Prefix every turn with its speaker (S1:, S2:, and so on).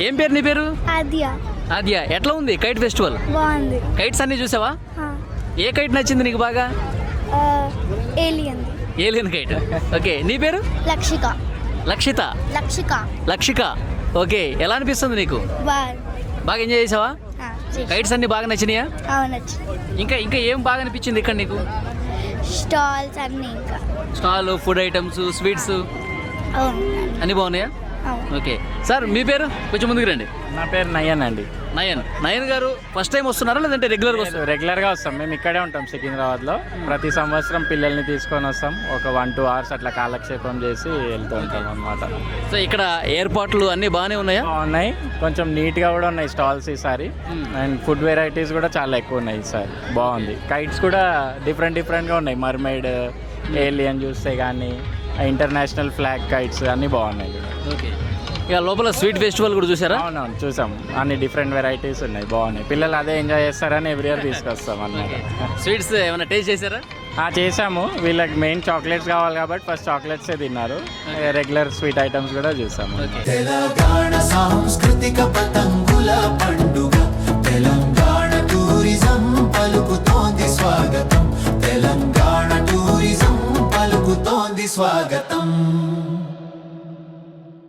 S1: ఏం పేరు నీ పేరు?
S2: ఆద్య.
S1: ఆద్య, ఎట్లా ఉంది కైట్ ఫెస్టివల్?
S2: బాగుంది.
S1: కైట్స్ అన్ని చూసావా? ఏ కైట్ నచ్చింది నీకు బాగా?
S2: ఏలియన్.
S1: Alien kite. ఓకే, నీ పేరు?
S2: లక్షిక.
S1: లక్షిత.
S2: లక్షిక.
S1: లక్షిక. ఓకే, ఎలా అనిపిస్తుంది నీకు? బాగా ఎంజాయ్ చేసావా? కైట్స్ అన్ని బాగా నచ్చినాయా?
S2: అవునొచ్చు.
S1: ఇంకా ఇంకా ఏం బాగా అనిపించింది ఇక్కడ నీకు?
S2: స్టాల్స్ అన్నీ ఇంకా
S1: స్టాల్, ఫుడ్ ఐటమ్స్, స్వీట్స్ అన్ని బాగున్నాయా? ఓకే సార్, మీ పేరు? కొంచెం ముందుకు రండి.
S3: నా పేరు నయన్ అండి.
S1: నయన్. నయన్ గారు ఫస్ట్ టైం వస్తున్నారా లేదంటే రెగ్యులర్గా వస్తారు?
S3: రెగ్యులర్గా వస్తాం. మేము ఇక్కడే ఉంటాం సికింద్రాబాద్లో. ప్రతి సంవత్సరం పిల్లల్ని తీసుకొని వస్తాం. ఒక 1-2 hours అట్లా కాలక్షేపం చేసి వెళ్తూ ఉంటాం అన్నమాట.
S1: సో ఇక్కడ ఏర్పాట్లు అన్నీ బాగానే ఉన్నాయా?
S3: బాగున్నాయి, కొంచెం నీట్గా కూడా ఉన్నాయి స్టాల్స్ ఈసారి. అండ్ ఫుడ్ వెరైటీస్ కూడా చాలా ఎక్కువ ఉన్నాయి ఈసారి. బాగుంది. కైట్స్ కూడా డిఫరెంట్గా ఉన్నాయి. మర్మైడ్, ఏలియన్ చూస్తే కానీ ఇంటర్నేషనల్ ఫ్లాగ్ కైట్స్ అన్నీ బాగున్నాయి.
S1: ఓకే, ఇక లోపల స్వీట్ ఫెస్టివల్ కూడా చూసారా?
S3: అవునవును, చూసాం. అన్ని డిఫరెంట్ వెరైటీస్ ఉన్నాయి, బాగున్నాయి. పిల్లలు అదే ఎంజాయ్ చేస్తారని ఎవ్రీ ఇయర్ తీసుకొస్తాం అన్నమాట.
S1: స్వీట్స్ ఏమైనా టేస్ట్ చేశారా?
S3: చేసాము. వీళ్ళకి మెయిన్ చాక్లెట్స్ కావాలి కాబట్టి ఫస్ట్ చాక్లెట్సే తిన్నారు. రెగ్యులర్ స్వీట్ ఐటమ్స్ కూడా చూసాము.
S4: తెలంగాణ సాంస్కృతిక పతంగుల పండుగ, తెలంగాణ టూరిజం పలుకుతోంది స్వాగతం, తెలంగాణ టూరిజం పలుకుతోంది స్వాగతం.